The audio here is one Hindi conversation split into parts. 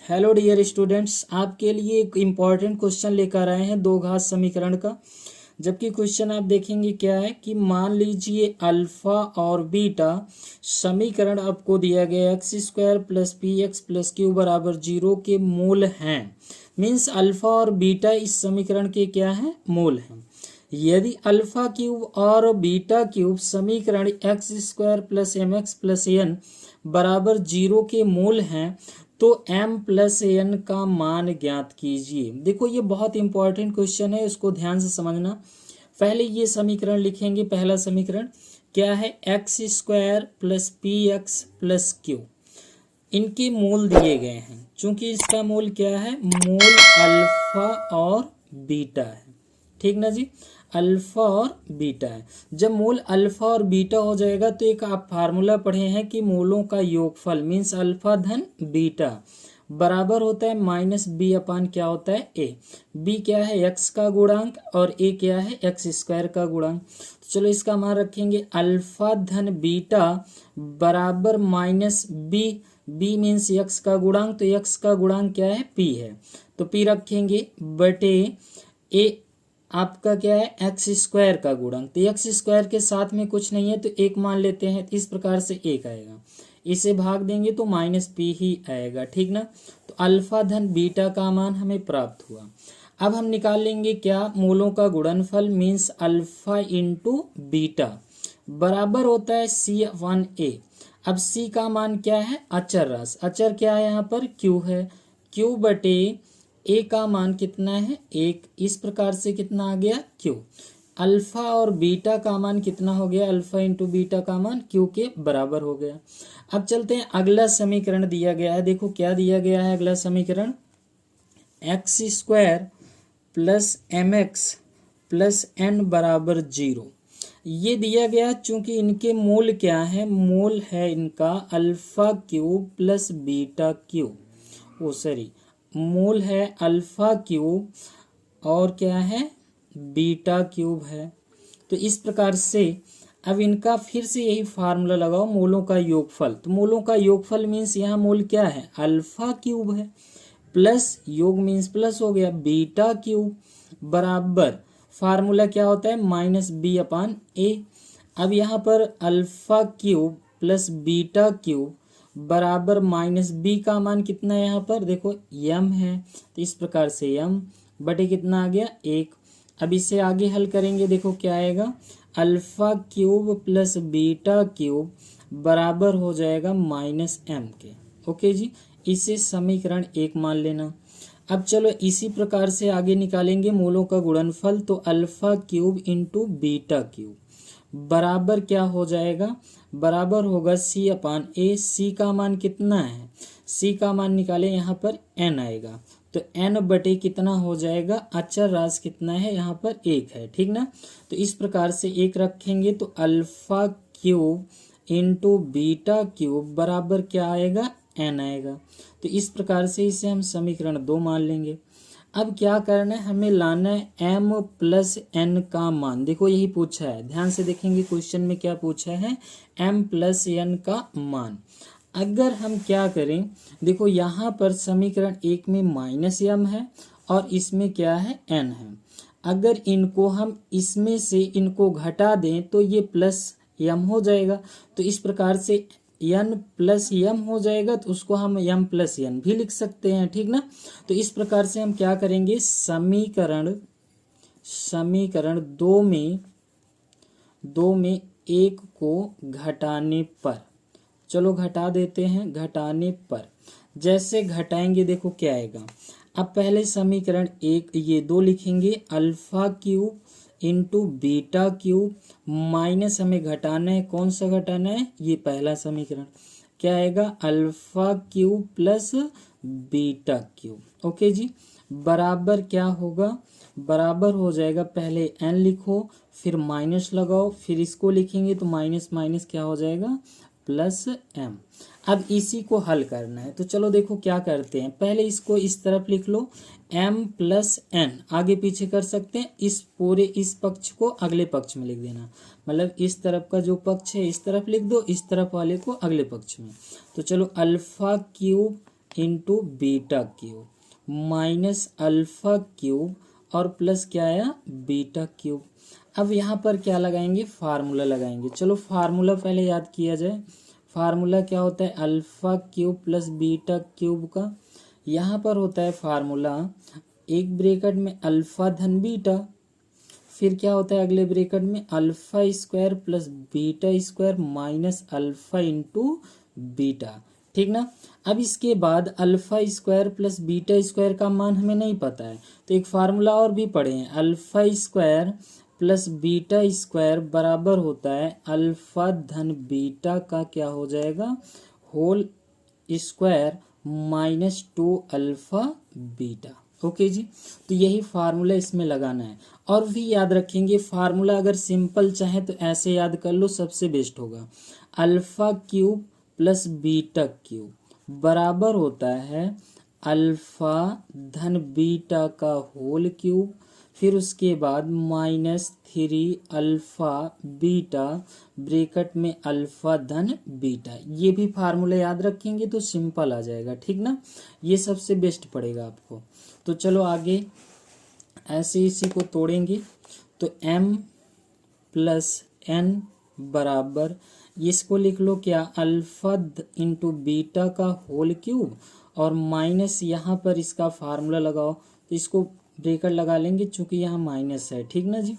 हेलो डियर स्टूडेंट्स, आपके लिए एक इम्पॉर्टेंट क्वेश्चन लेकर आए हैं दो घात समीकरण का। जबकि क्वेश्चन आप देखेंगे क्या है कि मान लीजिए अल्फा और बीटा समीकरण आपको दिया गया x square plus P x plus Q बराबर 0 के मूल हैं। मीन्स अल्फा और बीटा इस समीकरण के क्या हैं? मूल हैं। यदि अल्फा क्यूब और बीटा क्यूब समीकरण x square plus m x plus n बराबर 0 के मूल हैं तो m प्लस एन का मान ज्ञात कीजिए। देखो ये बहुत इंपॉर्टेंट क्वेश्चन है, इसको ध्यान से समझना। पहले ये समीकरण लिखेंगे। पहला समीकरण क्या है? X square plus P x plus Q. इनके मूल दिए गए हैं। चूंकि इसका मूल क्या है? मूल अल्फा और बीटा है। ठीक ना जी? अल्फा और बीटा है। जब मूल अल्फा और बीटा हो जाएगा तो एक आप फार्मूला पढ़े हैं कि मूलों का योगफल मीन्स अल्फा धन बीटा बराबर होता है माइनस बी अपान क्या होता है? ए। बी क्या है? एक्स का गुणांक और ए क्या है? एक्स स्क्वायर का गुणांक। तो चलो इसका मान रखेंगे अल्फा धन बीटा बराबर minus b. B means x का गुणांक, तो एक्स का गुणांक क्या है? पी है। तो पी रखेंगे बटे ए आपका क्या है? एक्स स्क्वायर का गुणांक। तो एक्स स्क्वायर के साथ में कुछ नहीं है तो एक मान लेते हैं। इस प्रकार से एक आएगा, इसे भाग देंगे तो माइनस पी ही आएगा। ठीक ना? तो अल्फा धन बीटा का मान हमें प्राप्त हुआ। अब हम निकाल लेंगे क्या? मूलों का गुणनफल मीन्स अल्फा इंटू बीटा बराबर होता है सी वन ए। अब सी का मान क्या है? अचर राशि। अचर क्या है यहाँ पर? क्यू है। क्यू बटे ए का मान कितना है? एक। इस प्रकार से कितना आ गया? क्यू। अल्फा और बीटा का मान कितना हो गया? अल्फा इंटू बीटा का मान क्यू के बराबर हो गया। अब चलते हैं, अगला समीकरण दिया गया है। देखो क्या दिया गया है अगला समीकरण? X square plus m x plus n बराबर 0 ये दिया गया। चूंकि इनके मूल क्या है? मूल है इनका alpha cube plus beta cube. Oh sorry, मूल है अल्फा क्यूब और क्या है? बीटा क्यूब है। तो इस प्रकार से अब इनका फिर से यही फार्मूला लगाओ, मूलों का योगफल। तो मूलों का योगफल मीन्स यहाँ मूल क्या है? अल्फा क्यूब है प्लस योग मीन्स प्लस हो गया बीटा क्यूब बराबर फार्मूला क्या होता है? माइनस बी अपान ए। अब यहाँ पर alpha cube plus beta cube बराबर माइनस बी का मान कितना है? यहाँ पर देखो यम है, तो इस प्रकार से यम बटे कितना आ गया? एक। अब इसे आगे हल करेंगे। देखो क्या आएगा? Alpha cube plus beta cube बराबर हो जाएगा माइनस एम के। ओके जी, इसे समीकरण एक मान लेना। अब चलो इसी प्रकार से आगे निकालेंगे मूलों का गुणनफल। तो alpha cube into beta cube बराबर क्या हो जाएगा? बराबर होगा सी अपान ए। सी का मान कितना है? सी का मान निकालें, यहाँ पर एन आएगा। तो एन बटे कितना हो जाएगा? अचर राशि कितना है? यहाँ पर एक है। ठीक ना? तो इस प्रकार से एक रखेंगे तो alpha cube into beta cube बराबर क्या आएगा? एन आएगा। तो इस प्रकार से इसे हम समीकरण 2 मान लेंगे। अब क्या करना है? हमें लाना है m प्लस एन का मान। देखो यही पूछा है, ध्यान से देखेंगे क्वेश्चन में क्या पूछा है? m प्लस एन का मान। अगर हम क्या करें, देखो यहाँ पर समीकरण एक में माइनस एम है और इसमें क्या है? एन है। अगर इनको हम इसमें से इनको घटा दें तो ये प्लस एम हो जाएगा। तो इस प्रकार से एन प्लस एम हो जाएगा, तो उसको हम एम प्लस एन भी लिख सकते हैं। ठीक ना? तो इस प्रकार से हम क्या करेंगे? समीकरण दो में एक को घटाने पर, चलो घटा देते हैं। घटाने पर जैसे घटाएंगे देखो क्या आएगा। अब पहले समीकरण एक ये 2 लिखेंगे, alpha cube into beta cube minus हमें घटाना है। कौन सा घटाना है? ये पहला समीकरण क्या आएगा? Alpha cube plus beta cube. Okay जी, बराबर क्या होगा? बराबर हो जाएगा, पहले एन लिखो फिर माइनस लगाओ, फिर इसको लिखेंगे तो माइनस माइनस क्या हो जाएगा? Plus m. अब इसी को हल करना है। तो चलो देखो क्या करते हैं। पहले इसको इस तरफ लिख लो, m प्लस एन आगे पीछे कर सकते हैं। इस पूरे इस पक्ष को अगले पक्ष में लिख देना, मतलब इस तरफ का जो पक्ष है इस तरफ लिख दो, इस तरफ वाले को अगले पक्ष में। तो चलो alpha cube into beta cube minus alpha cube और प्लस क्या आया बीटा क्यूब। अब यहाँ पर क्या लगाएंगे, फार्मूला लगाएंगे। चलो फार्मूला पहले याद किया जाए। फार्मूला क्या होता है, alpha cube plus beta cube का। यहाँ पर होता है फार्मूला एक ब्रैकेट में अल्फा धन बीटा, फिर क्या होता है अगले ब्रैकेट में alpha square plus beta square minus alpha into beta, ठीक ना। अब इसके बाद alpha square plus beta square का मान हमें नहीं पता है, तो एक फार्मूला और भी पढ़े हैं, alpha square plus beta square बराबर होता है अल्फा धन बीटा का क्या हो जाएगा whole square minus 2 alpha beta. Okay जी, तो यही फार्मूला इसमें लगाना है। और भी याद रखेंगे फार्मूला अगर सिंपल चाहे तो ऐसे याद कर लो, सबसे बेस्ट होगा। Alpha cube plus beta cube बराबर होता है अल्फा धन बीटा का होल क्यूब, फिर उसके बाद माइनस 3 अल्फा बीटा ब्रैकेट में अल्फा धन बीटा। ये भी फार्मूला याद रखेंगे तो सिंपल आ जाएगा, ठीक ना। ये सबसे बेस्ट पड़ेगा आपको। तो चलो आगे ऐसे इसी को तोड़ेंगे। तो m प्लस n बराबर, इसको लिख लो क्या अल्फा इंटू बीटा का होल क्यूब और माइनस यहाँ पर इसका फार्मूला लगाओ, तो इसको ब्रैकेट लगा लेंगे चूंकि यहाँ माइनस है, ठीक ना जी।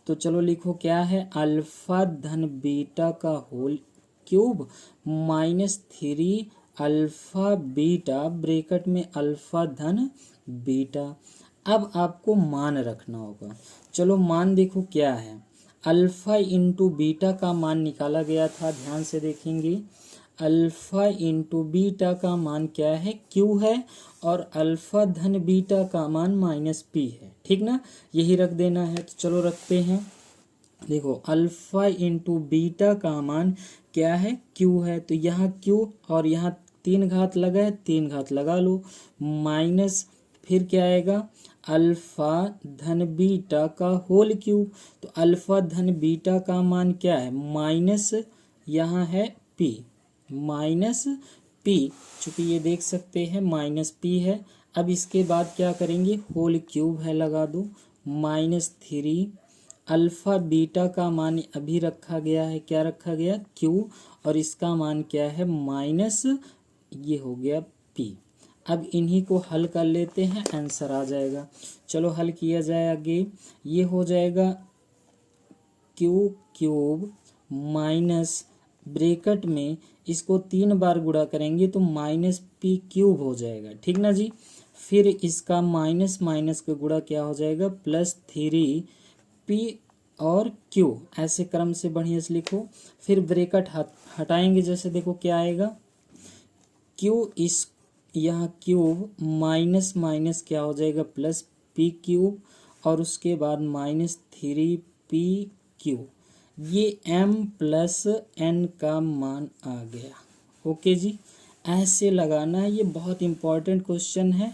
तो चलो लिखो क्या है अल्फा धन बीटा का whole cube minus 3 alpha beta bracket में अल्फा धन बीटा। अब आपको मान रखना होगा। चलो मान देखो क्या है, अल्फा इंटू बीटा का मान निकाला गया था, ध्यान से देखेंगे। अल्फा इंटू बीटा का मान क्या है क्यू है, और अल्फा धन बीटा का मान माइनस पी है, ठीक ना। यही रख देना है। तो चलो रखते हैं। देखो अल्फा इंटू बीटा का मान क्या है क्यू है, तो यहाँ क्यू और यहाँ 3 घात लगा है, 3 घात लगा लो माइनस, फिर क्या आएगा अल्फा धन बीटा का होल क्यूब। तो अल्फा धन बीटा का मान क्या है माइनस, यहाँ है पी, माइनस पी, चूंकि ये देख सकते हैं माइनस पी है। अब इसके बाद क्या करेंगे होल क्यूब है लगा दो माइनस 3 अल्फा बीटा का मान अभी रखा गया है, क्या रखा गया क्यू, और इसका मान क्या है माइनस, ये हो गया पी। अब इन्हीं को हल कर लेते हैं, आंसर आ जाएगा। चलो हल किया जाए आगे। ये हो जाएगा क्यू क्यूब माइनस ब्रैकेट में इसको 3 बार गुणा करेंगे तो माइनस पी क्यूब हो जाएगा, ठीक ना जी। फिर इसका माइनस माइनस का गुणा क्या हो जाएगा प्लस 3 पी और क्यू, ऐसे क्रम से बढ़िया से लिखो। फिर ब्रैकेट हटाएंगे, जैसे देखो क्या आएगा क्यू, इस यहाँ क्यूब माइनस माइनस क्या हो जाएगा प्लस पी क्यूब, और उसके बाद माइनस 3 पी क्यूब। ये m प्लस n का मान आ गया। ओके जी, ऐसे लगाना है, ये बहुत इंपॉर्टेंट क्वेश्चन है।